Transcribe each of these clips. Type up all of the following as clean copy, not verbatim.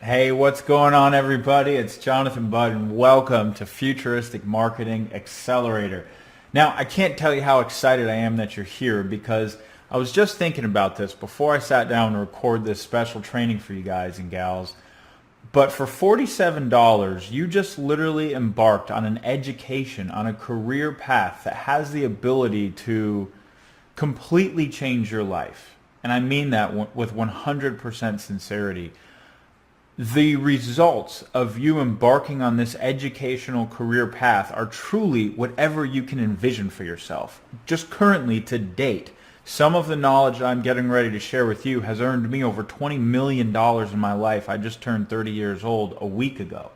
Hey, what's going on, everybody? It's Jonathan Budd, and welcome to Futuristic Marketing Accelerator. Now, I can't tell you how excited I am that you're here because I was just thinking about this before I sat down to record this special training for you guys and gals. But for $47, you just literally embarked on an education, on a career path that has the ability to completely change your life. And I mean that with 100% sincerity. The results of you embarking on this educational career path are truly whatever you can envision for yourself. Just currently, to date, some of the knowledge I'm getting ready to share with you has earned me over $20 million in my life. I just turned 30 years old a week ago.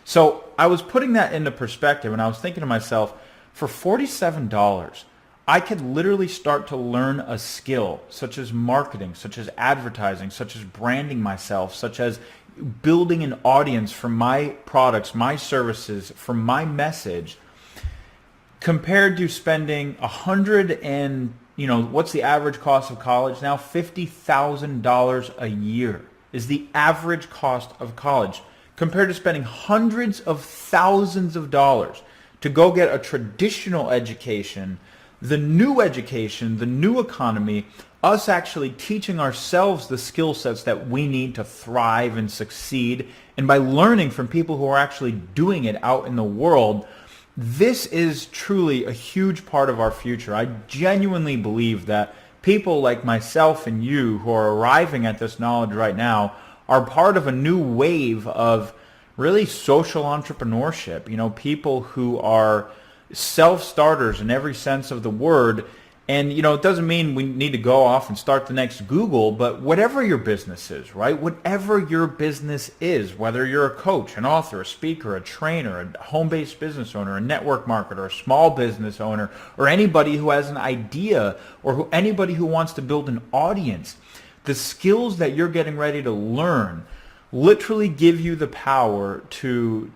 So I was putting that into perspective, and I was thinking to myself, for $47, I could literally start to learn a skill such as marketing, such as advertising, such as branding myself, such as building an audience for my products, my services, for my message, compared to spending what's the average cost of college now? $50,000 a year is the average cost of college, compared to spending hundreds of thousands of dollars to go get a traditional education, the new economy, us actually teaching ourselves the skill sets that we need to thrive and succeed, and by learning from people who are actually doing it out in the world. This is truly a huge part of our future. I genuinely believe that people like myself and you who are arriving at this knowledge right now are part of a new wave of really social entrepreneurship. People who are self-starters in every sense of the word. And, it doesn't mean we need to go off and start the next Google, but whatever your business is, right? Whatever your business is, whether you're a coach, an author, a speaker, a trainer, a home-based business owner, a network marketer, a small business owner, or anybody who has an idea, or anybody who wants to build an audience, the skills that you're getting ready to learn literally give you the power to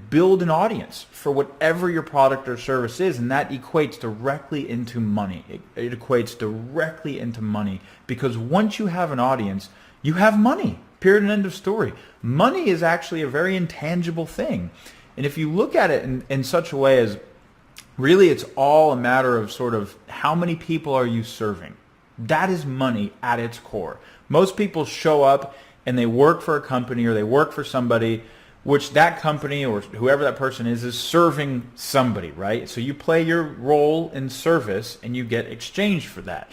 build an audience for whatever your product or service is, and that equates directly into money. It equates directly into money, because once you have an audience, you have money. Period and end of story. Money is actually a very intangible thing, and if you look at it in such a way as really it's all a matter of sort of how many people are you serving. That is money at its core. Most people show up and they work for a company, or they work for somebody, which that company or whoever that person is serving somebody, right? So you play your role in service and you get exchanged for that.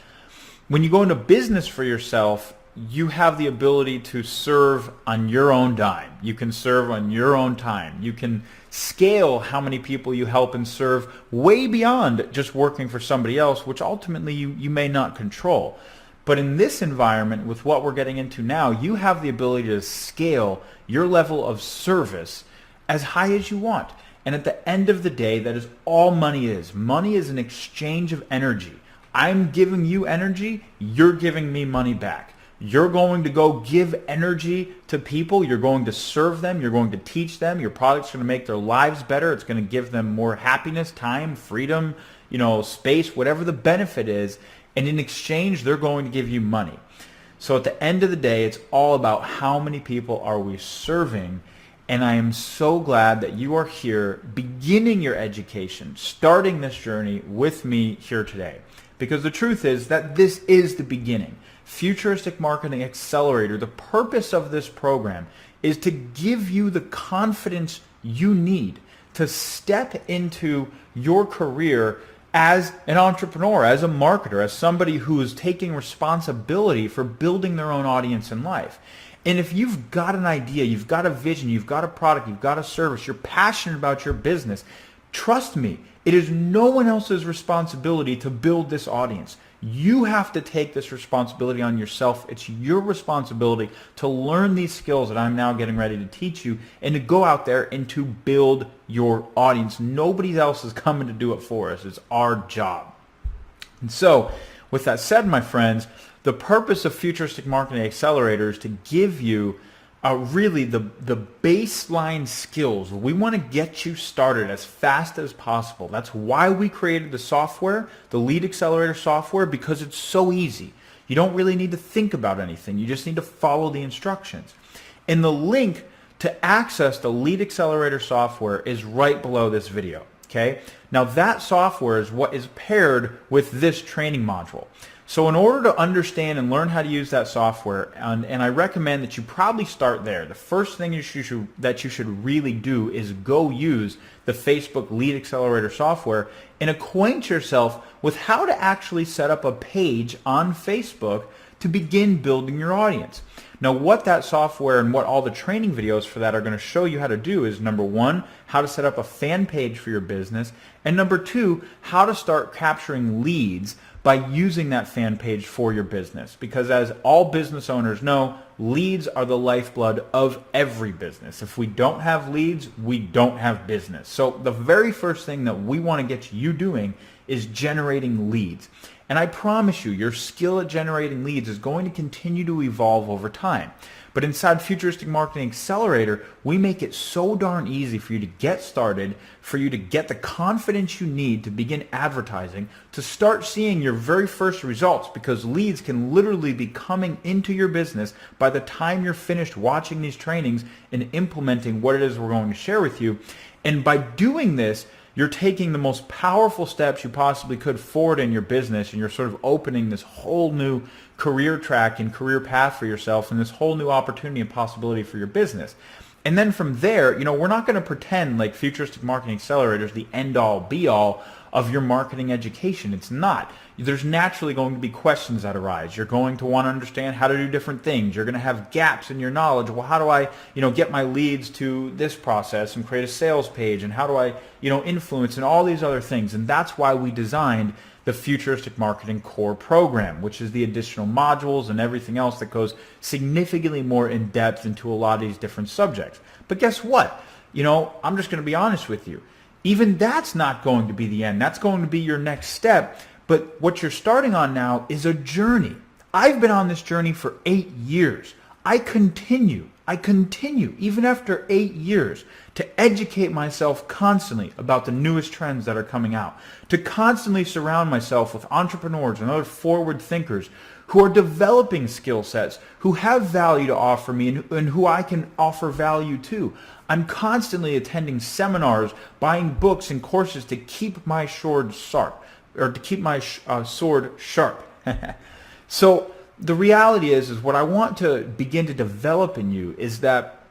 When you go into business for yourself, you have the ability to serve on your own dime. You can serve on your own time. You can scale how many people you help and serve way beyond just working for somebody else, which ultimately you may not control. But in this environment, with what we're getting into now, you have the ability to scale your level of service as high as you want. And at the end of the day, that is all money is. Money is an exchange of energy. I'm giving you energy, you're giving me money back. You're going to go give energy to people, you're going to serve them, you're going to teach them, your product's going to make their lives better, it's going to give them more happiness, time, freedom, space, whatever the benefit is. And in exchange, they're going to give you money. So at the end of the day, it's all about how many people are we serving. And I am so glad that you are here beginning your education, starting this journey with me here today. Because the truth is that this is the beginning. Futuristic Marketing Accelerator, the purpose of this program is to give you the confidence you need to step into your career as an entrepreneur, as a marketer, as somebody who is taking responsibility for building their own audience in life. And if you've got an idea, you've got a vision, you've got a product, you've got a service, you're passionate about your business, trust me, it is no one else's responsibility to build this audience. You have to take this responsibility on yourself. It's your responsibility to learn these skills that I'm now getting ready to teach you, and to go out there and to build your audience. Nobody else is coming to do it for us. It's our job. And so, with that said, my friends, the purpose of Futuristic Marketing Accelerator is to give you really the baseline skills. We want to get you started as fast as possible. That's why we created the software, the Lead Accelerator software, because it's so easy. You don't really need to think about anything. You just need to follow the instructions. And the link to access the Lead Accelerator software is right below this video. Okay. Now that software is what is paired with this training module. So in order to understand and learn how to use that software, and I recommend that you probably start there. The first thing that you should really do is go use the Facebook Lead Accelerator software and acquaint yourself with how to actually set up a page on Facebook to begin building your audience. Now, what that software and what all the training videos for that are going to show you how to do is, number one, how to set up a fan page for your business, and number two, how to start capturing leads by using that fan page for your business. Because as all business owners know, leads are the lifeblood of every business. If we don't have leads, we don't have business. So the very first thing that we want to get you doing is generating leads. And I promise you, your skill at generating leads is going to continue to evolve over time. But inside Futuristic Marketing Accelerator, we make it so darn easy for you to get started, for you to get the confidence you need to begin advertising, to start seeing your very first results, because leads can literally be coming into your business by the time you're finished watching these trainings and implementing what it is we're going to share with you. And by doing this, you're taking the most powerful steps you possibly could forward in your business, and you're sort of opening this whole new career track and career path for yourself, and this whole new opportunity and possibility for your business. And then from there, we're not going to pretend like Futuristic Marketing Accelerator is the end-all, be-all of your marketing education. It's not. There's naturally going to be questions that arise. You're going to want to understand how to do different things. You're going to have gaps in your knowledge. Well, how do I, get my leads to this process and create a sales page? And how do I, influence and all these other things? And that's why we designed the Futuristic Marketing Core program, which is the additional modules and everything else that goes significantly more in depth into a lot of these different subjects. But guess what? I'm just going to be honest with you. Even that's not going to be the end. That's going to be your next step. But what you're starting on now is a journey. I've been on this journey for 8 years. I continue, even after 8 years, to educate myself constantly about the newest trends that are coming out, to constantly surround myself with entrepreneurs and other forward thinkers who are developing skill sets, who have value to offer me, and who I can offer value to. I'm constantly attending seminars, buying books and courses to keep my sword sharp, sword sharp. So the reality is what I want to begin to develop in you is that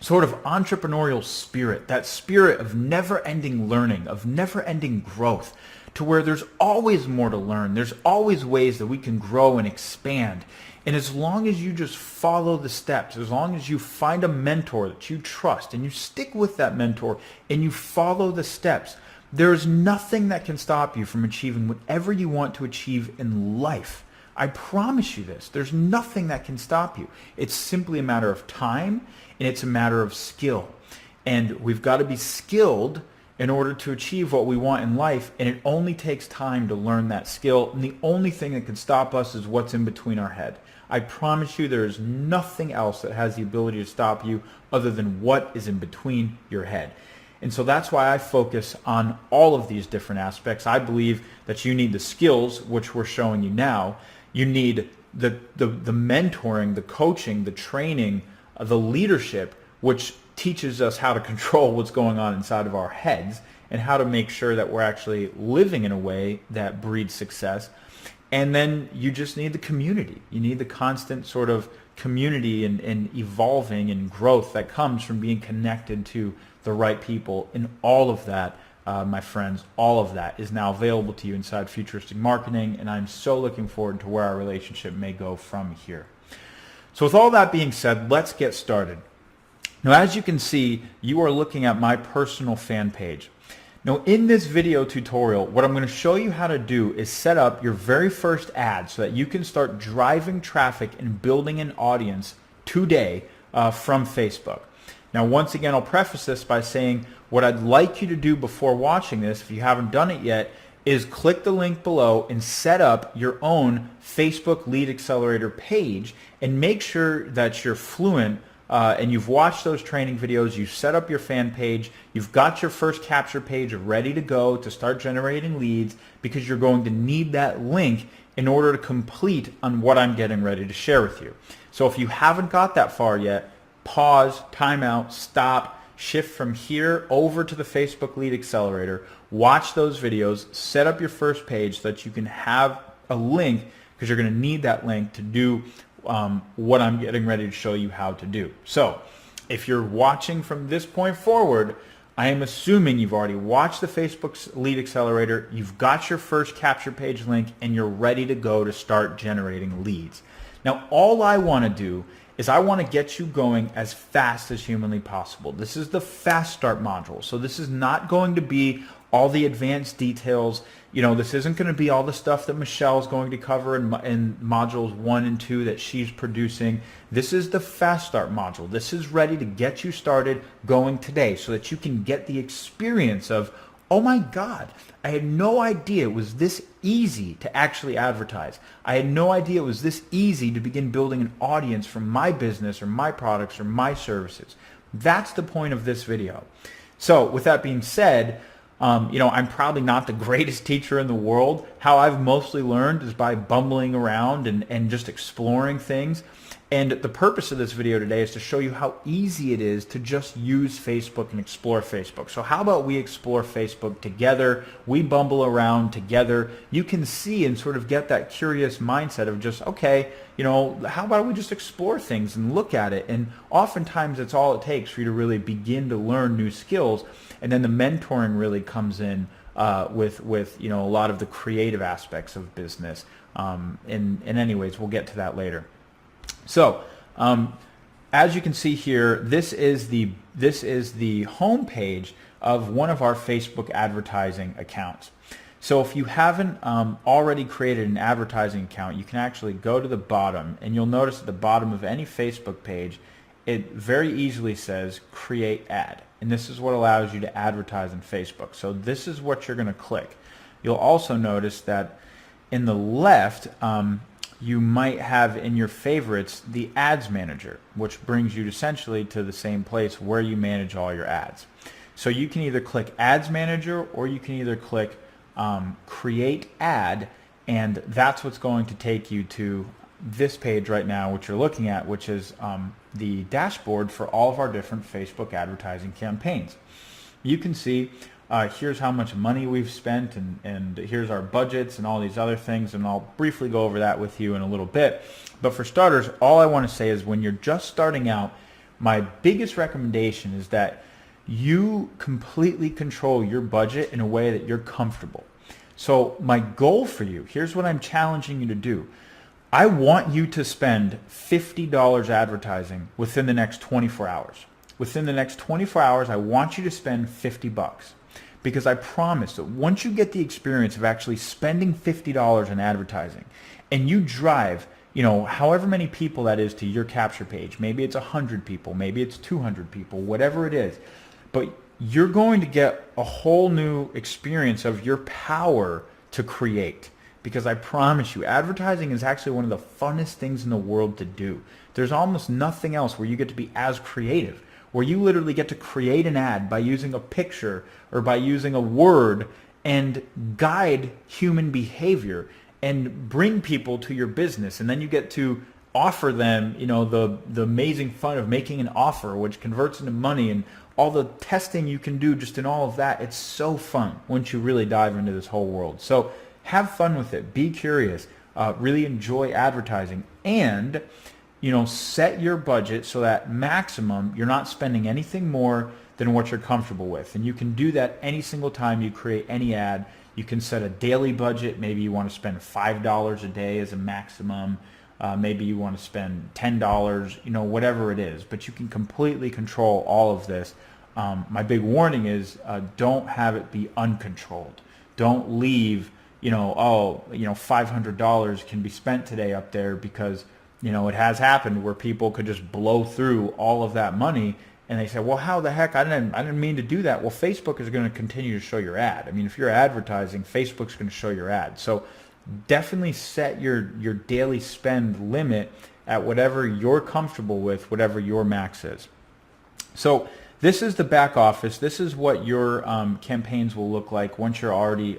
sort of entrepreneurial spirit, that spirit of never-ending learning, of never-ending growth, to where there's always more to learn. There's always ways that we can grow and expand. And as long as you just follow the steps, as long as you find a mentor that you trust and you stick with that mentor and you follow the steps, there is nothing that can stop you from achieving whatever you want to achieve in life. I promise you this. There's nothing that can stop you. It's simply a matter of time, and it's a matter of skill. And we've got to be skilled in order to achieve what we want in life, and it only takes time to learn that skill, and the only thing that can stop us is what's in between our head. I promise you there is nothing else that has the ability to stop you other than what is in between your head. And so that's why I focus on all of these different aspects. I believe that you need the skills, which we're showing you now. You need the mentoring, the coaching, the training, the leadership, which teaches us how to control what's going on inside of our heads and how to make sure that we're actually living in a way that breeds success. And then you just need the community. You need the constant sort of community and evolving and growth that comes from being connected to the right people. And all of that, my friends, all of that is now available to you inside Futuristic Marketing. And I'm so looking forward to where our relationship may go from here. So with all that being said, let's get started. Now, as you can see, you are looking at my personal fan page. Now, in this video tutorial, what I'm going to show you how to do is set up your very first ad so that you can start driving traffic and building an audience today from Facebook. Now, once again, I'll preface this by saying what I'd like you to do before watching this, if you haven't done it yet, is click the link below and set up your own Facebook Lead Accelerator page, and make sure that you're fluent and you've watched those training videos, you've set up your fan page, you've got your first capture page ready to go to start generating leads, because you're going to need that link in order to complete on what I'm getting ready to share with you. So if you haven't got that far yet, pause, timeout, stop, shift from here over to the Facebook Lead Accelerator, watch those videos, set up your first page so that you can have a link, because you're going to need that link to do what I'm getting ready to show you how to do. So if you're watching from this point forward, I am assuming you've already watched the Facebook Lead Accelerator, you've got your first capture page link, and you're ready to go to start generating leads. Now, all I want to do is I want to get you going as fast as humanly possible. This is the Fast Start module. So this is not going to be all the advanced details. You know, this isn't going to be all the stuff that Michelle's going to cover in modules 1 and 2 that she's producing. This is the Fast Start module. This is ready to get you started going today so that you can get the experience of, oh my God, I had no idea it was this easy to actually advertise. I had no idea it was this easy to begin building an audience for my business or my products or my services. That's the point of this video. So with that being said, you know, I'm probably not the greatest teacher in the world. How I've mostly learned is by bumbling around and just exploring things. And the purpose of this video today is to show you how easy it is to just use Facebook and explore Facebook. So how about we explore Facebook together? We bumble around together. You can see and sort of get that curious mindset of just, okay, you know, how about we just explore things and look at it? And oftentimes it's all it takes for you to really begin to learn new skills. And then the mentoring really comes in with you know, a lot of the creative aspects of business. And anyways, we'll get to that later. So, as you can see here, this is the home page of one of our Facebook advertising accounts. So if you haven't already created an advertising account, you can actually go to the bottom, and you'll notice at the bottom of any Facebook page, it very easily says Create Ad. And this is what allows you to advertise on Facebook. So this is what you're going to click. You'll also notice that in the left, you might have in your favorites the Ads Manager, which brings you essentially to the same place where you manage all your ads. So you can either click Ads Manager, or you can either click Create Ad, and that's what's going to take you to this page right now, which you're looking at, which is the dashboard for all of our different Facebook advertising campaigns. You can see here's how much money we've spent, and here's our budgets and all these other things, and I'll briefly go over that with you in a little bit. But for starters, all I want to say is when you're just starting out, my biggest recommendation is that you completely control your budget in a way that you're comfortable. So my goal for you, here's what I'm challenging you to do. I want you to spend $50 advertising within the next 24 hours. Within the next 24 hours, I want you to spend $50. Because I promise that once you get the experience of actually spending $50 in advertising, and you drive, you know, however many people that is to your capture page, maybe it's 100 people, maybe it's 200 people, whatever it is, but you're going to get a whole new experience of your power to create. Because I promise you, advertising is actually one of the funnest things in the world to do. There's almost nothing else where you get to be as creative, where you literally get to create an ad by using a picture or by using a word and guide human behavior and bring people to your business. And then you get to offer them, you know, the amazing fun of making an offer, which converts into money, and all the testing you can do just in all of that. It's so fun once you really dive into this whole world. So have fun with it. Be curious. Really enjoy advertising. And you know, set your budget so that maximum you're not spending anything more than what you're comfortable with. And you can do that any single time you create any ad. You can set a daily budget. Maybe you want to spend $5 a day as a maximum. Maybe you want to spend $10, you know, whatever it is. But you can completely control all of this. My big warning is don't have it be uncontrolled. Don't leave, you know, oh, you know, $500 can be spent today up there, because you know, it has happened where people could just blow through all of that money, and they say, well, how the heck? I didn't mean to do that. Well, Facebook is going to continue to show your ad. I mean, if you're advertising, Facebook's going to show your ad. So definitely set your daily spend limit at whatever you're comfortable with, whatever your max is. So this is the back office. This is what your campaigns will look like once you're already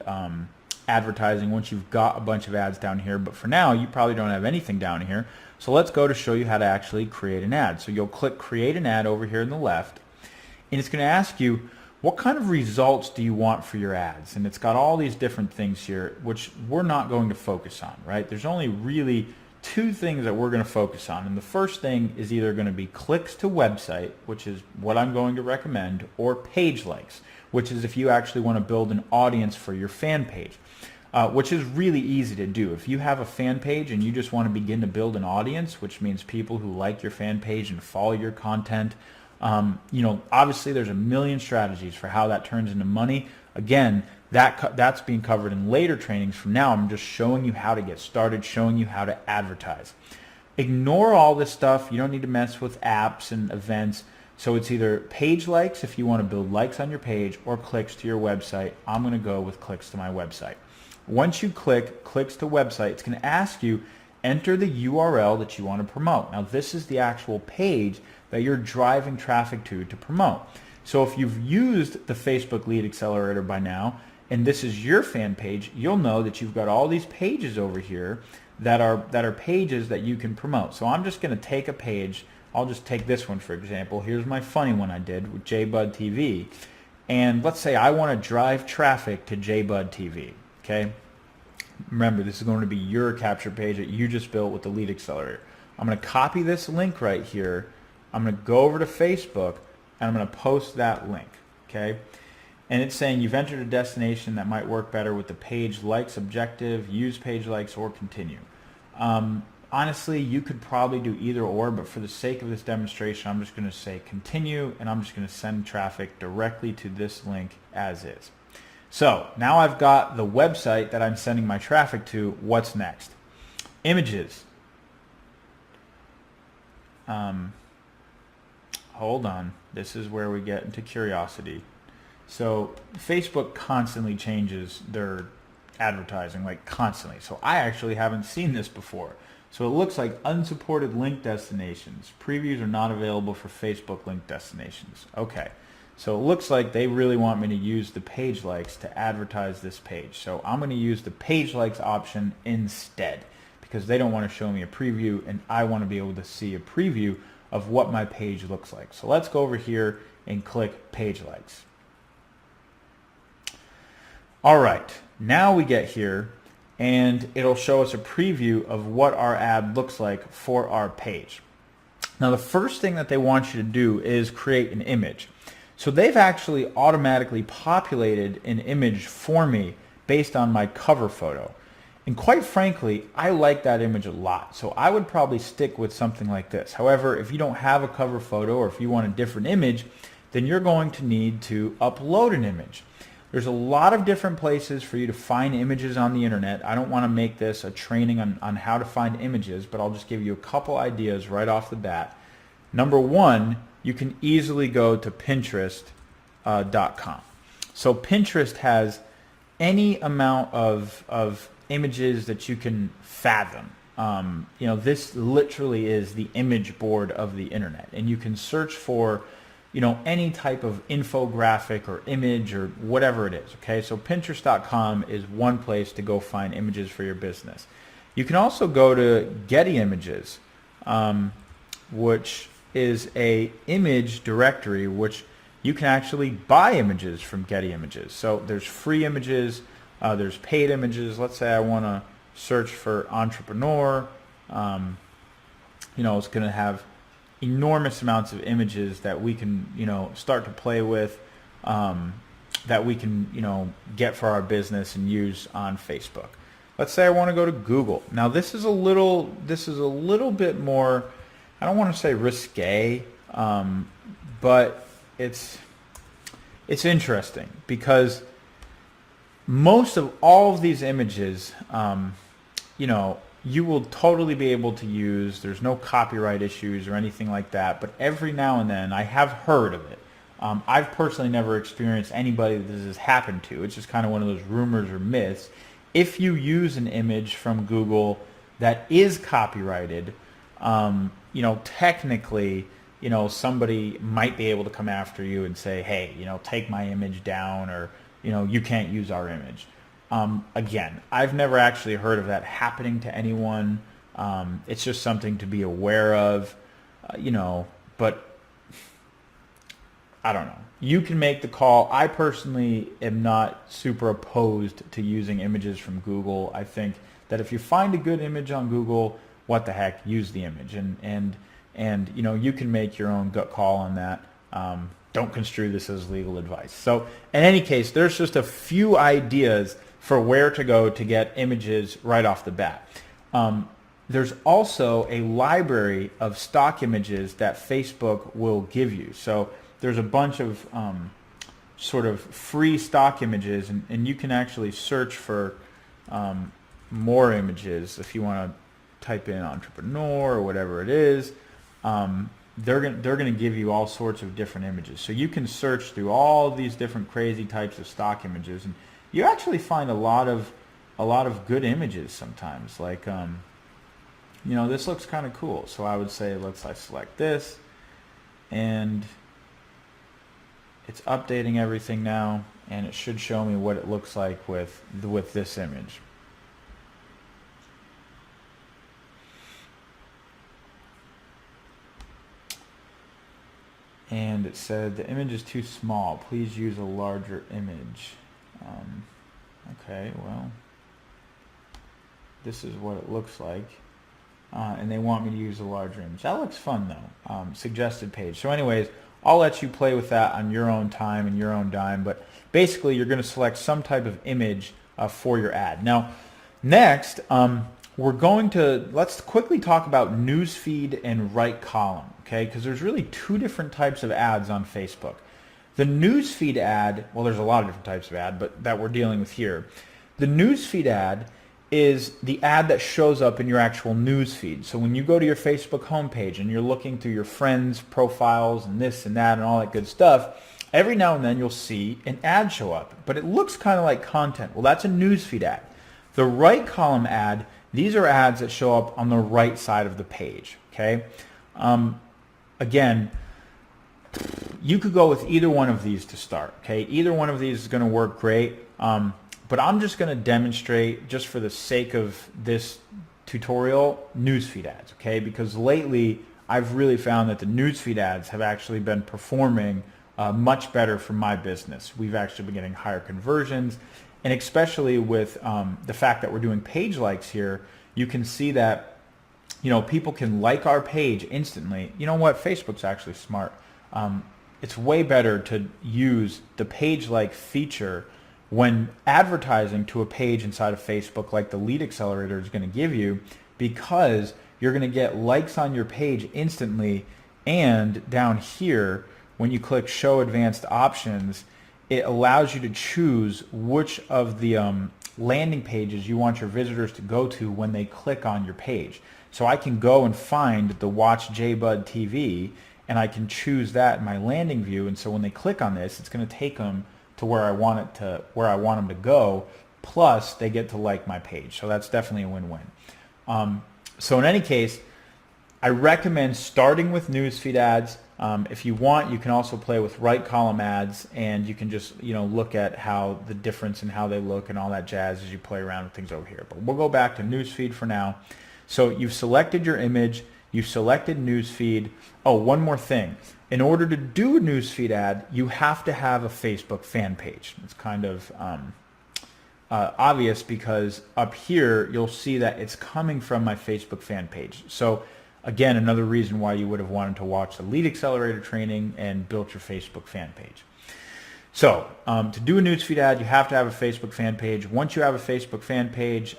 advertising, once you've got a bunch of ads down here. But for now, you probably don't have anything down here. So let's go to show you how to actually create an ad. So you'll click create an ad over here in the left, and it's going to ask you what kind of results do you want for your ads. And it's got all these different things here, which we're not going to focus on, right? There's only really two things that we're going to focus on. And the first thing is either going to be clicks to website, which is what I'm going to recommend, or page likes, which is if you actually want to build an audience for your fan page. Which is really easy to do. If you have a fan page and you just want to begin to build an audience, which means people who like your fan page and follow your content, obviously there's a million strategies for how that turns into money. Again, that's being covered in later trainings. From now, I'm just showing you how to get started, showing you how to advertise. Ignore all this stuff. You don't need to mess with apps and events. So it's either page likes if you want to build likes on your page, or clicks to your website. I'm going to go with clicks to my website. Once you click clicks to website, it's going to ask you enter the URL that you want to promote. Now this is the actual page that you're driving traffic to promote. So if you've used the Facebook Lead Accelerator by now, and this is your fan page, you'll know that you've got all these pages over here that are pages that you can promote. So I'm just going to take a page. I'll just take this one for example. Here's my funny one I did with JBud TV, and let's say I want to drive traffic to JBud TV. Okay. Remember, this is going to be your capture page that you just built with the Lead Accelerator. I'm going to copy this link right here. I'm going to go over to Facebook and I'm going to post that link. Okay. And it's saying you've entered a destination that might work better with the page likes objective, use page likes, or continue. Honestly, you could probably do either or, but for the sake of this demonstration, I'm just going to say continue, and I'm just going to send traffic directly to this link as is. So now I've got the website that I'm sending my traffic to. What's next? Images. Hold on. This is where we get into curiosity. So Facebook constantly changes their advertising, like constantly. So I actually haven't seen this before. So it looks like unsupported link destinations. Previews are not available for Facebook link destinations. Okay. So it looks like they really want me to use the page likes to advertise this page. So I'm going to use the page likes option instead, because they don't want to show me a preview and I want to be able to see a preview of what my page looks like. So let's go over here and click page likes. All right, now we get here and it'll show us a preview of what our ad looks like for our page. Now the first thing that they want you to do is create an image. So they've actually automatically populated an image for me based on my cover photo. And quite frankly, I like that image a lot. So I would probably stick with something like this. However, if you don't have a cover photo or if you want a different image, then you're going to need to upload an image. There's a lot of different places for you to find images on the internet. I don't want to make this a training on how to find images, but I'll just give you a couple ideas right off the bat. Number one, you can easily go to Pinterest.com. So Pinterest has any amount of images that you can fathom. This literally is the image board of the internet, and you can search for any type of infographic or image or whatever it is. Okay, so Pinterest.com is one place to go find images for your business. You can also go to Getty Images, which is a image directory which you can actually buy images from Getty Images. So there's free images, there's paid images. Let's say I want to search for entrepreneur. It's going to have enormous amounts of images that we can start to play with, that we can get for our business and use on Facebook. Let's say I want to go to Google. Now this is a little bit more, I don't want to say risque, but it's interesting because most of all of these images, you will totally be able to use. There's no copyright issues or anything like that, but every now and then I have heard of it. I've personally never experienced anybody that this has happened to. It's just kind of one of those rumors or myths. If you use an image from Google that is copyrighted, technically, somebody might be able to come after you and say, hey, take my image down, or, you can't use our image. Again, I've never actually heard of that happening to anyone. It's just something to be aware of, but I don't know. You can make the call. I personally am not super opposed to using images from Google. I think that if you find a good image on Google, what the heck, use the image, and you can make your own gut call on that. Don't construe this as legal advice. So in any case, there's just a few ideas for where to go to get images right off the bat. There's also a library of stock images that Facebook will give you. So there's a bunch of sort of free stock images, and you can actually search for more images if you want to type in entrepreneur or whatever it is. They're going to give you all sorts of different images. So you can search through all these different crazy types of stock images, and you actually find a lot of good images sometimes. Like this looks kind of cool. So I would say I select this, and it's updating everything now, and it should show me what it looks like with this image. And it said the image is too small. Please use a larger image. Okay, well, this is what it looks like. And they want me to use a larger image. That looks fun though. Suggested page. So anyways, I'll let you play with that on your own time and your own dime. But basically, you're going to select some type of image for your ad. Now, next, let's quickly talk about newsfeed and right column. Okay, because there's really two different types of ads on Facebook. The newsfeed ad, well, there's a lot of different types of ad, but that we're dealing with here. The newsfeed ad is the ad that shows up in your actual newsfeed. So when you go to your Facebook homepage and you're looking through your friends' profiles and this and that and all that good stuff, every now and then you'll see an ad show up, but it looks kind of like content. Well, that's a newsfeed ad. The right column ad, these are ads that show up on the right side of the page. Okay. Again, you could go with either one of these to start. Okay, either one of these is going to work great. But I'm just going to demonstrate, just for the sake of this tutorial, newsfeed ads. Okay, because lately I've really found that the newsfeed ads have actually been performing much better for my business. We've actually been getting higher conversions, and especially with the fact that we're doing page likes here, you can see that people can like our page instantly. You know what? Facebook's actually smart. It's way better to use the page like feature when advertising to a page inside of Facebook like the lead accelerator is going to give you, because you're going to get likes on your page instantly. And down here, when you click show advanced options, it allows you to choose which of the landing pages you want your visitors to go to when they click on your page. So I can go and find the Watch JBud TV, and I can choose that in my landing view. And so when they click on this, it's going to take them to where I want them to go. Plus, they get to like my page. So that's definitely a win-win. So in any case, I recommend starting with newsfeed ads. If you want, you can also play with right column ads, and you can just look at how the difference in how they look and all that jazz as you play around with things over here. But we'll go back to newsfeed for now. So you've selected your image, you've selected newsfeed. Oh, one more thing. In order to do a newsfeed ad, you have to have a Facebook fan page. It's kind of obvious, because up here you'll see that it's coming from my Facebook fan page. So again, another reason why you would have wanted to watch the lead accelerator training and built your Facebook fan page. So to do a newsfeed ad, you have to have a Facebook fan page. Once you have a Facebook fan page,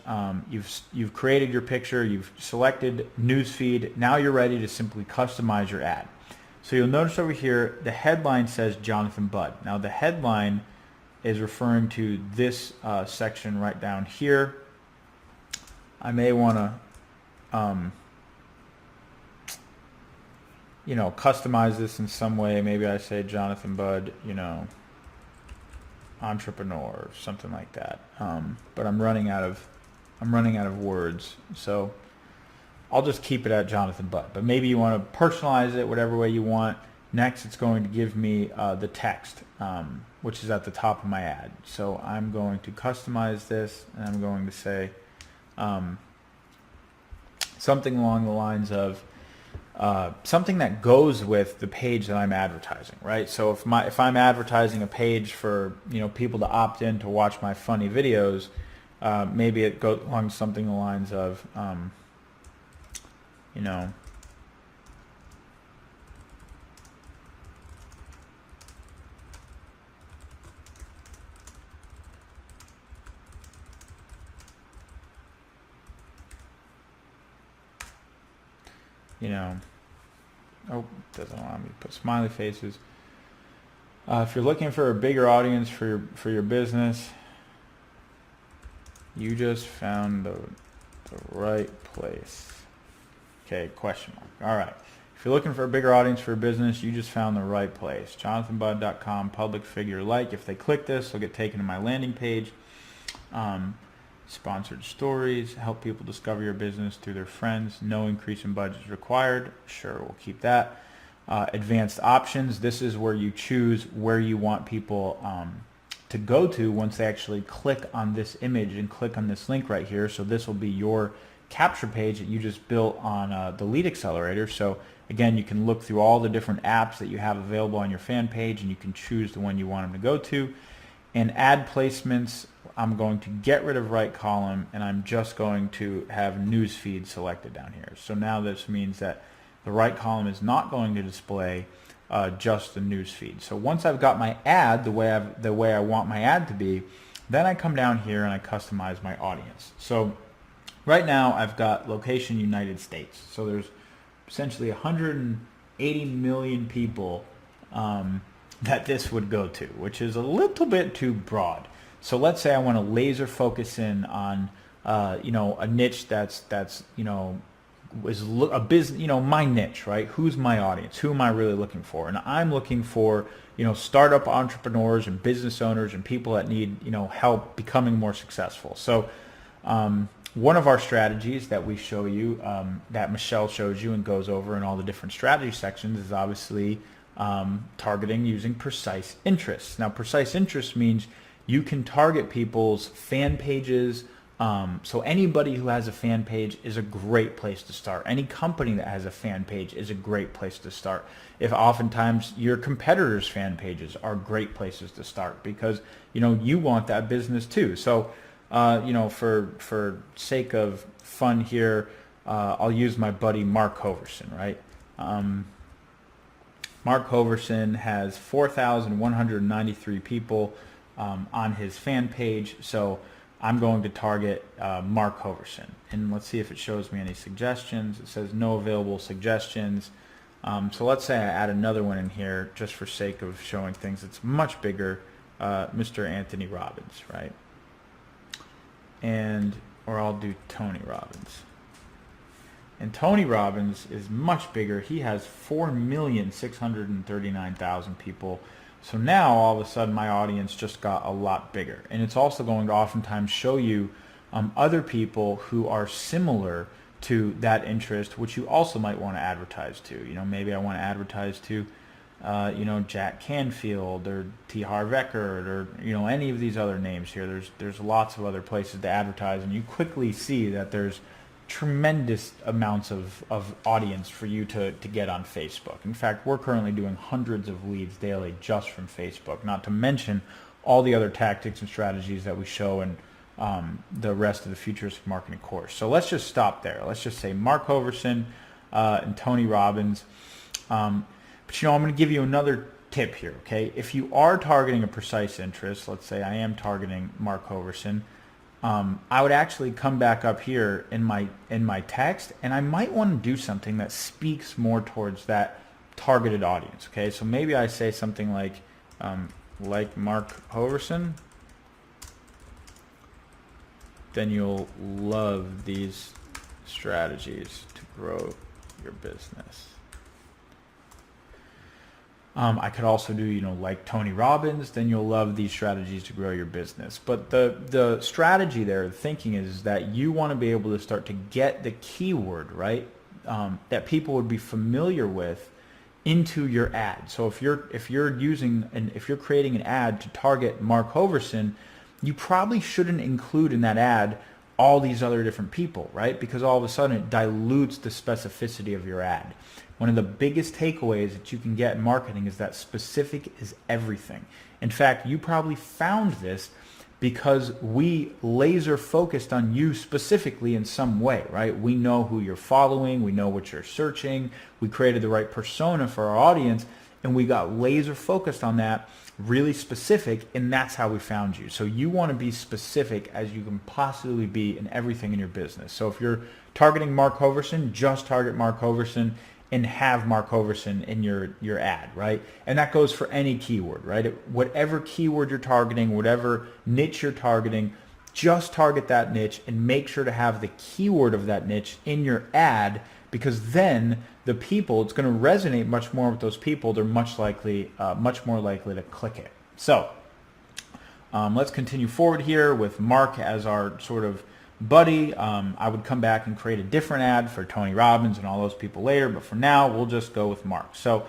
you've created your picture, you've selected newsfeed. Now you're ready to simply customize your ad. So you'll notice over here the headline says Jonathan Budd. Now the headline is referring to this section right down here. I may want to customize this in some way. Maybe I say Jonathan Budd, entrepreneur, something like that. But I'm running out of words, so I'll just keep it at Jonathan Budd. But maybe you want to personalize it whatever way you want. Next, it's going to give me the text, which is at the top of my ad. So I'm going to customize this, and I'm going to say something along the lines of something that goes with the page that I'm advertising, right? So if I'm advertising a page for people to opt in to watch my funny videos, maybe it goes along something along the lines of you know oh, doesn't allow me to put smiley faces. If you're looking for a bigger audience for your business, you just found the right place. Okay, question mark. All right. If you're looking for a bigger audience for your business, you just found the right place. JonathanBudd.com, public figure like. If they click this, they'll get taken to my landing page. Sponsored stories, help people discover your business through their friends. No increase in budget required. Sure, we'll keep that. Advanced options. This is where you choose where you want people to go to once they actually click on this image and click on this link right here. So this will be your capture page that you just built on the Lead Accelerator. So again, you can look through all the different apps that you have available on your fan page, and you can choose the one you want them to go to. And ad placements, I'm going to get rid of right column, and I'm just going to have newsfeed selected down here. So now this means that the right column is not going to display just the newsfeed. So once I've got my ad the way I want my ad to be, then I come down here and I customize my audience. So right now I've got location United States. So there's essentially 180 million people that this would go to, which is a little bit too broad. So let's say I want to laser focus in on a niche that's is a business, my niche, right? Who's my audience? Who am I really looking for? And I'm looking for startup entrepreneurs and business owners and people that need help becoming more successful. So one of our strategies that we show you, that Michelle shows you and goes over in all the different strategy sections, is obviously targeting using precise interests. Now, precise interests means you can target people's fan pages. So anybody who has a fan page is a great place to start. Any company that has a fan page is a great place to start. If oftentimes your competitors' fan pages are great places to start, because you want that business too. So for sake of fun here, I'll use my buddy Mark Hoverson, right? Mark Hoverson has 4,193 people on his fan page. So I'm going to target Mark Hoverson. And let's see if it shows me any suggestions. It says no available suggestions. So let's say I add another one in here just for sake of showing things. It's much bigger, Mr. Anthony Robbins, right? Or I'll do Tony Robbins. And Tony Robbins is much bigger. He has 4,639,000 people. So now all of a sudden my audience just got a lot bigger. And it's also going to oftentimes show you other people who are similar to that interest, which you also might want to advertise to. Maybe I want to advertise to Jack Canfield or T. Harv Eckert or any of these other names here. There's lots of other places to advertise, and you quickly see that there's tremendous amounts of audience for you to get on Facebook. In fact, we're currently doing hundreds of leads daily just from Facebook, not to mention all the other tactics and strategies that we show in the rest of the Futuristic Marketing course. So let's just stop there. Let's just say Mark Hoverson and Tony Robbins. But I'm going to give you another tip here, okay? If you are targeting a precise interest, let's say I am targeting Mark Hoverson, I would actually come back up here in my text, and I might want to do something that speaks more towards that targeted audience. Okay, so maybe I say something like Mark Hoverson, then you'll love these strategies to grow your business. I could also do, like Tony Robbins, then you'll love these strategies to grow your business. But the strategy there, the thinking is that you want to be able to start to get the keyword, right, that people would be familiar with into your ad. So if you're creating an ad to target Mark Hoverson, you probably shouldn't include in that ad all these other different people, right? Because all of a sudden it dilutes the specificity of your ad. One of the biggest takeaways that you can get in marketing is that specific is everything. In fact, you probably found this because we laser focused on you specifically in some way, right? We know who you're following, we know what you're searching, we created the right persona for our audience, and we got laser focused on that, really specific, and that's how we found you. So you want to be specific as you can possibly be in everything in your business. So if you're targeting Mark Hoverson, just target Mark Hoverson and have Mark Hoverson in your ad, right? And that goes for any keyword, right? Whatever keyword you're targeting, whatever niche you're targeting, just target that niche and make sure to have the keyword of that niche in your ad, because then the people, it's going to resonate much more with those people. They're much more likely to click it. So let's continue forward here with Mark as our sort of buddy. I would come back and create a different ad for Tony Robbins and all those people later, but for now we'll just go with Mark. So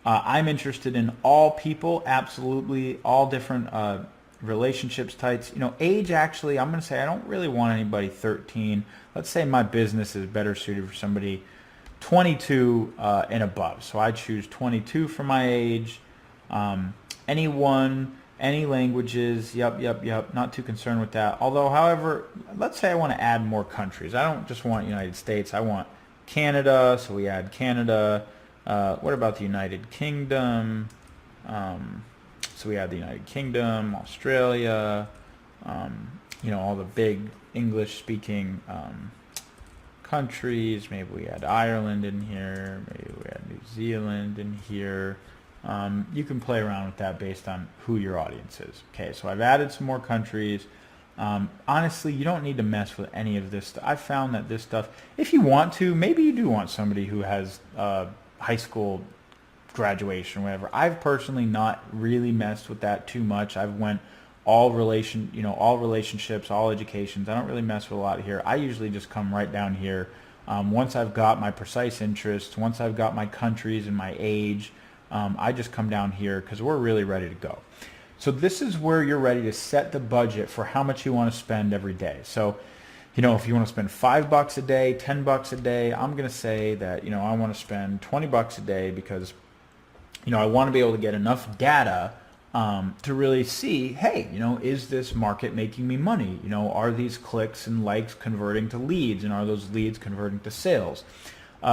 I'm interested in all people, absolutely all different relationships types. Age, actually, I'm going to say I don't really want anybody 13. Let's say my business is better suited for somebody 22 and above. So I choose 22 for my age. Anyone, any languages, yep. Not too concerned with that. Although, however, let's say I want to add more countries. I don't just want United States. I want Canada, so we add Canada. What about the United Kingdom? So we add the United Kingdom, Australia, all the big English-speaking countries. Maybe we add Ireland in here. Maybe we add New Zealand in here. You can play around with that based on who your audience is. Okay, so I've added some more countries. Honestly, you don't need to mess with any of this stuff. I found that this stuff, if you want to, maybe you do want somebody who has high school graduation or whatever. I've personally not really messed with that too much. I've went all relationships, all educations. I don't really mess with a lot here. I usually just come right down here. Once I've got my precise interests, once I've got my countries and my age, I just come down here because we're really ready to go. So this is where you're ready to set the budget for how much you want to spend every day. So, if you want to spend $5 a day, $10 a day, I'm going to say that, I want to spend $20 a day because, I want to be able to get enough data to really see, hey, is this market making me money? Are these clicks and likes converting to leads, and are those leads converting to sales?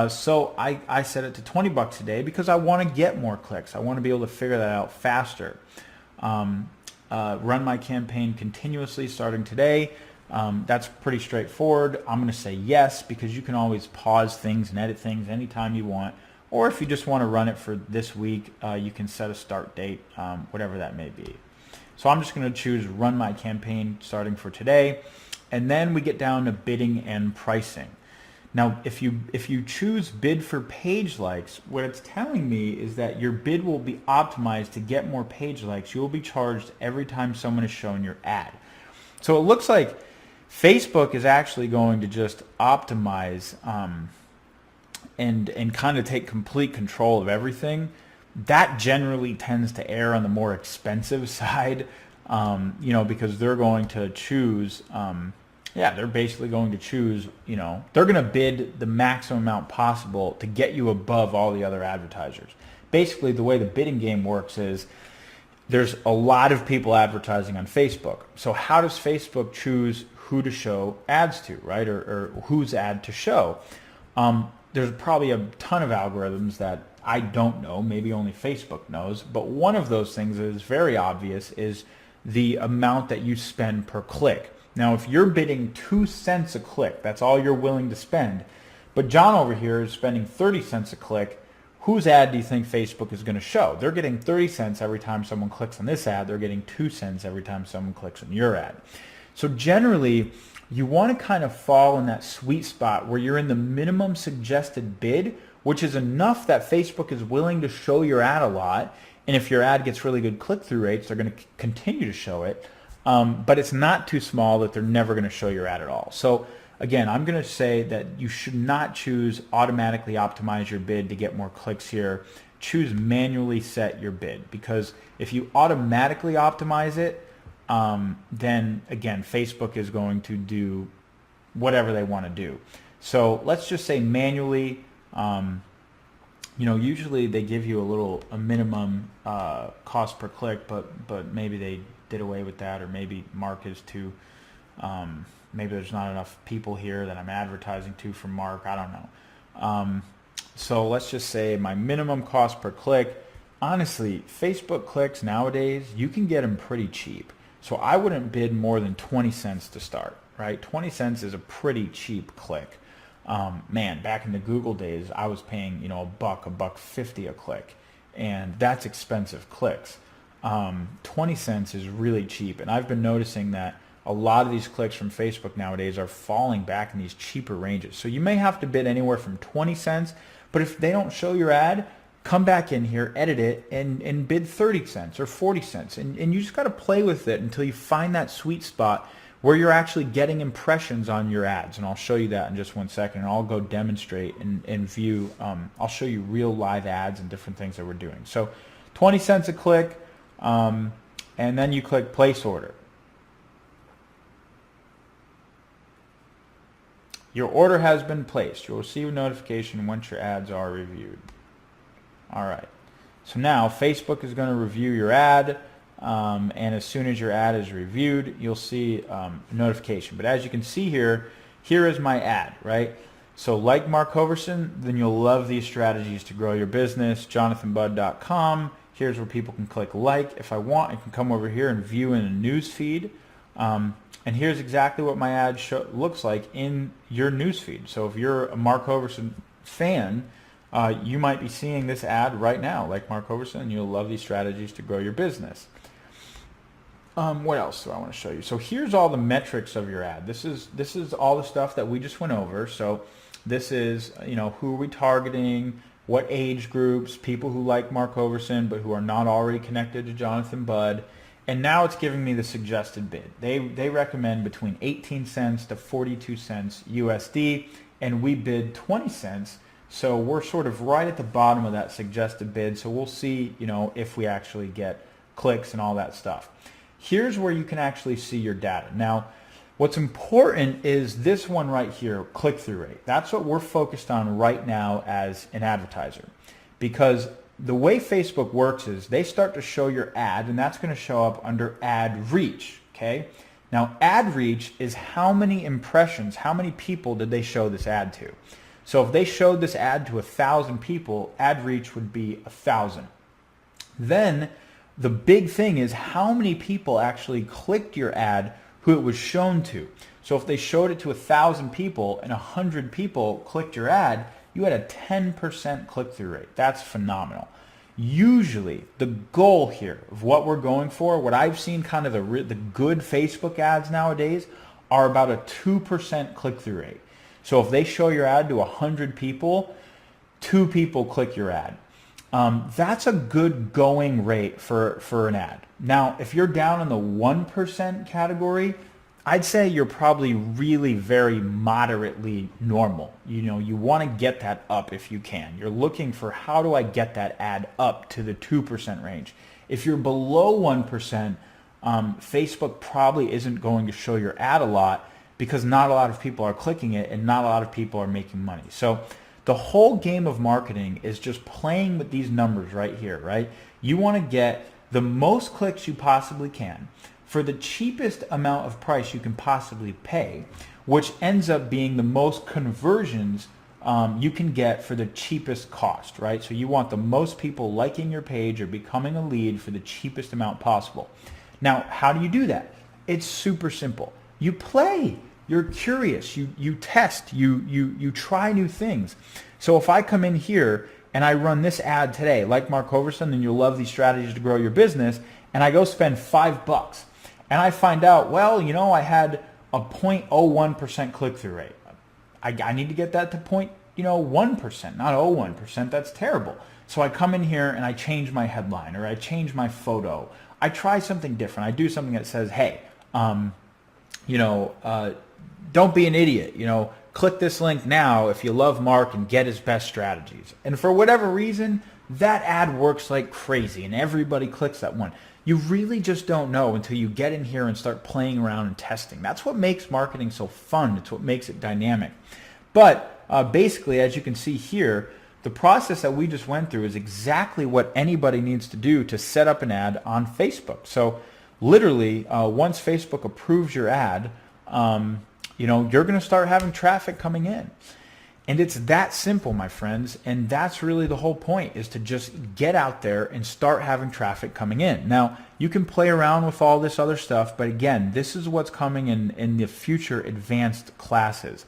So I set it to $20 a day because I want to get more clicks. I want to be able to figure that out faster. Run my campaign continuously starting today. That's pretty straightforward. I'm going to say yes because you can always pause things and edit things anytime you want. Or if you just want to run it for this week, you can set a start date, whatever that may be. So I'm just going to choose run my campaign starting for today. And then we get down to bidding and pricing. Now, if you choose bid for page likes, what it's telling me is that your bid will be optimized to get more page likes. You will be charged every time someone is shown your ad. So it looks like Facebook is actually going to just optimize and kind of take complete control of everything. That generally tends to err on the more expensive side, because they're going to choose, they're basically going to choose, they're going to bid the maximum amount possible to get you above all the other advertisers. Basically, the way the bidding game works is there's a lot of people advertising on Facebook. So how does Facebook choose who to show ads to, right? Or whose ad to show? There's probably a ton of algorithms that I don't know, maybe only Facebook knows, but one of those things that is very obvious is the amount that you spend per click. Now, if you're bidding 2 cents a click, that's all you're willing to spend, but John over here is spending 30 cents a click, whose ad do you think Facebook is going to show? They're getting 30 cents every time someone clicks on this ad. They're getting 2 cents every time someone clicks on your ad. So generally, you want to kind of fall in that sweet spot where you're in the minimum suggested bid, which is enough that Facebook is willing to show your ad a lot. And if your ad gets really good click-through rates, they're going to continue to show it. But it's not too small that they're never going to show your ad at all. So again, I'm going to say that you should not choose automatically optimize your bid to get more clicks here. Choose manually set your bid, because if you automatically optimize it, then again, Facebook is going to do whatever they want to do. So let's just say manually, usually they give you a minimum cost per click, but maybe they did away with that, or maybe Mark is too, maybe there's not enough people here that I'm advertising to from Mark. I don't know. So let's just say my minimum cost per click. Honestly, Facebook clicks nowadays, you can get them pretty cheap. So I wouldn't bid more than 20 cents to start, right? 20 cents is a pretty cheap click. Man, back in the Google days, I was paying, $1.50 a click, and that's expensive clicks. 20 cents is really cheap, and I've been noticing that a lot of these clicks from Facebook nowadays are falling back in these cheaper ranges. So you may have to bid anywhere from 20 cents, but if they don't show your ad, come back in here, edit it, and bid 30 cents or 40 cents. And you just got to play with it until you find that sweet spot where you're actually getting impressions on your ads. And I'll show you that in just 1 second. And I'll go demonstrate and view. I'll show you real live ads and different things that we're doing. So 20 cents a click, and then you click place order. Your order has been placed. You'll receive a notification once your ads are reviewed. All right. So now Facebook is going to review your ad, and as soon as your ad is reviewed, you'll see a notification. But as you can see here is my ad, right? So like Mark Hoverson, then you'll love these strategies to grow your business. JonathanBudd.com. Here's where people can click like. If I want, I can come over here and view in a news feed. And here's exactly what my ad looks like in your newsfeed. So if you're a Mark Hoverson fan, you might be seeing this ad right now, like Mark Hoverson, and you'll love these strategies to grow your business. What else do I want to show you? So here's all the metrics of your ad. This is all the stuff that we just went over. So this is, who are we targeting, what age groups, people who like Mark Hoverson but who are not already connected to Jonathan Budd. And now it's giving me the suggested bid. They recommend between 18 cents to 42 cents USD, and we bid 20 cents. So we're sort of right at the bottom of that suggested bid. So we'll see, if we actually get clicks and all that stuff. Here's where you can actually see your data. Now, what's important is this one right here, click-through rate. That's what we're focused on right now as an advertiser, because the way Facebook works is they start to show your ad, and that's going to show up under ad reach, okay? Now, ad reach is how many impressions, how many people did they show this ad to. So if they showed this ad to 1,000 people, ad reach would be 1,000. Then the big thing is how many people actually clicked your ad who it was shown to. So if they showed it to 1,000 people and 100 people clicked your ad, you had a 10% click-through rate. That's phenomenal. Usually, the goal here of what we're going for, what I've seen kind of the good Facebook ads nowadays, are about a 2% click-through rate. So if they show your ad to 100 people, 2 people click your ad. That's a good going rate for an ad. Now, if you're down in the 1% category, I'd say you're probably really very moderately normal. You want to get that up if you can. You're looking for, how do I get that ad up to the 2% range? If you're below 1%, Facebook probably isn't going to show your ad a lot because not a lot of people are clicking it and not a lot of people are making money. So the whole game of marketing is just playing with these numbers right here, right? You want to get the most clicks you possibly can for the cheapest amount of price you can possibly pay, which ends up being the most conversions you can get for the cheapest cost, right? So you want the most people liking your page or becoming a lead for the cheapest amount possible. Now, how do you do that? It's super simple. You play. You're curious. You test. You try new things. So if I come in here and I run this ad today, like Mark Hoverson, and you'll love these strategies to grow your business, and I go spend $5, and I find out, well, I had a 0.01% click-through rate. I need to get that to 1%, not 0.01%. That's terrible. So I come in here and I change my headline, or I change my photo. I try something different. I do something that says, hey, don't be an idiot. Click this link now if you love Mark and get his best strategies. And for whatever reason, that ad works like crazy and everybody clicks that one. You really just don't know until you get in here and start playing around and testing. That's what makes marketing so fun. It's what makes it dynamic. But basically, as you can see here, the process that we just went through is exactly what anybody needs to do to set up an ad on Facebook. So literally, once Facebook approves your ad, you're going to start having traffic coming in. And it's that simple, my friends, and that's really the whole point, is to just get out there and start having traffic coming in. Now, you can play around with all this other stuff, but again, this is what's coming in the future advanced classes.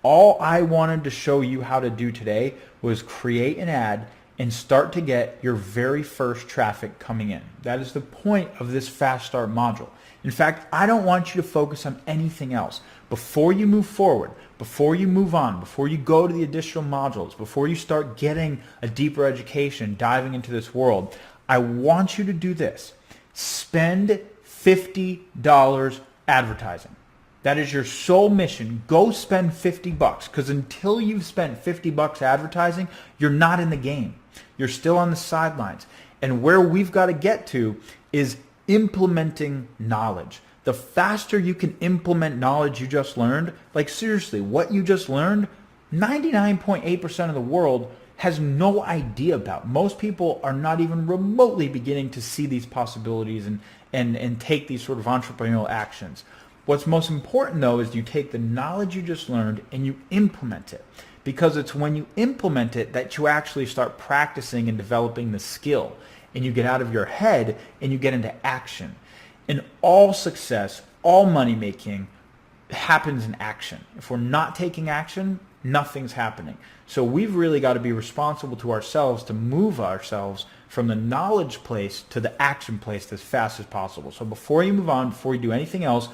All I wanted to show you how to do today was create an ad and start to get your very first traffic coming in. That is the point of this Fast Start module. In fact, I don't want you to focus on anything else. Before you move forward, before you move on, before you go to the additional modules, before you start getting a deeper education, diving into this world, I want you to do this. Spend $50 advertising. That is your sole mission. Go spend $50, because until you've spent $50 advertising, you're not in the game. You're still on the sidelines. And where we've got to get to is implementing knowledge. The faster you can implement knowledge you just learned, like seriously, what you just learned, 99.8% of the world has no idea about. Most people are not even remotely beginning to see these possibilities and take these sort of entrepreneurial actions. What's most important, though, is you take the knowledge you just learned and you implement it, because it's when you implement it that you actually start practicing and developing the skill, and you get out of your head and you get into action. And all success, all money making happens in action. If we're not taking action, nothing's happening. So we've really got to be responsible to ourselves to move ourselves from the knowledge place to the action place as fast as possible. So before you move on, before you do anything else,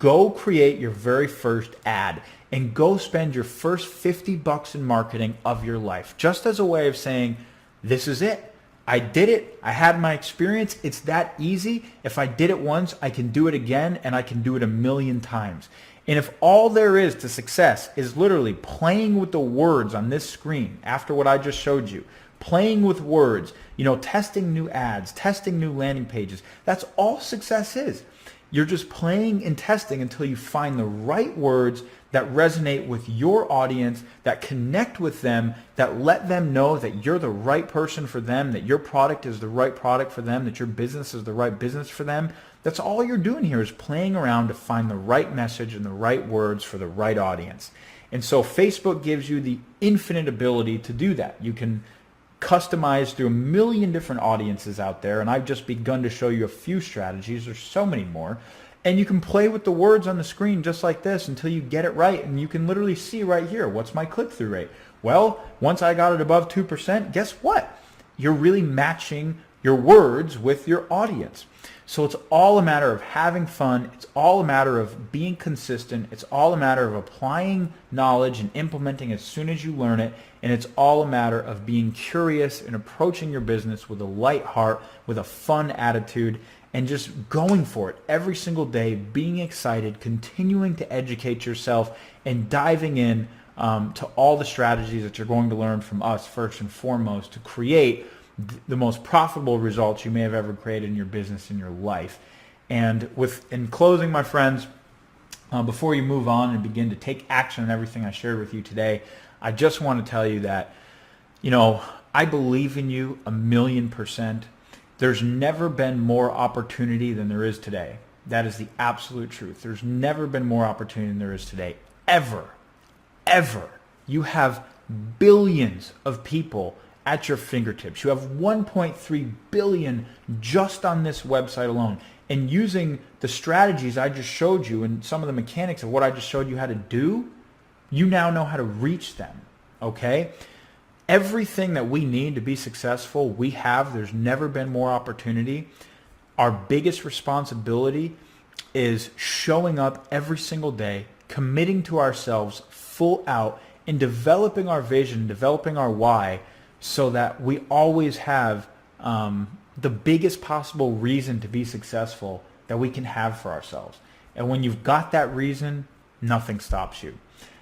go create your very first ad and go spend your first $50 in marketing of your life, just as a way of saying, this is it. I did it. I had my experience. It's that easy. If I did it once, I can do it again, and I can do it 1,000,000 times. And if all there is to success is literally playing with the words on this screen after what I just showed you, playing with words, testing new ads, testing new landing pages, that's all success is. You're just playing and testing until you find the right words that resonate with your audience, that connect with them, that let them know that you're the right person for them, that your product is the right product for them, that your business is the right business for them. That's all you're doing here, is playing around to find the right message and the right words for the right audience. And so Facebook gives you the infinite ability to do that. You can customize through 1,000,000 different audiences out there, and I've just begun to show you a few strategies. There's so many more. And you can play with the words on the screen just like this until you get it right, and you can literally see right here, what's my click-through rate? Well, once I got it above 2%, guess what? You're really matching your words with your audience. So it's all a matter of having fun. It's all a matter of being consistent. It's all a matter of applying knowledge and implementing as soon as you learn it. And it's all a matter of being curious and approaching your business with a light heart, with a fun attitude, and just going for it every single day, being excited, continuing to educate yourself, and diving in to all the strategies that you're going to learn from us first and foremost to create the most profitable results you may have ever created in your business, in your life. And in closing, my friends, before you move on and begin to take action on everything I shared with you today, I just want to tell you that, I believe in you 1,000,000%. There's never been more opportunity than there is today. That is the absolute truth. There's never been more opportunity than there is today. Ever. You have billions of people at your fingertips. You have 1.3 billion just on this website alone. And using the strategies I just showed you and some of the mechanics of what I just showed you how to do, you now know how to reach them. Okay? Everything that we need to be successful, we have. There's never been more opportunity. Our biggest responsibility is showing up every single day, committing to ourselves full out, and developing our vision, developing our why, so that we always have the biggest possible reason to be successful that we can have for ourselves. And when you've got that reason, nothing stops you.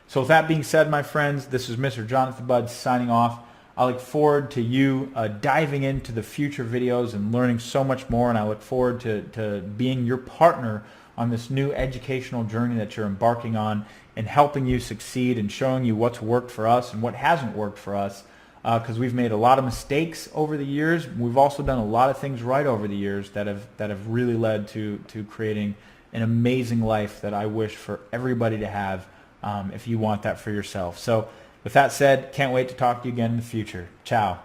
So with that being said, my friends, this is Mr. Jonathan Budd signing off. I look forward to you diving into the future videos and learning so much more, and I look forward to being your partner on this new educational journey that you're embarking on and helping you succeed and showing you what's worked for us and what hasn't worked for us, because we've made a lot of mistakes over the years. We've also done a lot of things right over the years that have really led to creating an amazing life that I wish for everybody to have, if you want that for yourself. So with that said, can't wait to talk to you again in the future. Ciao.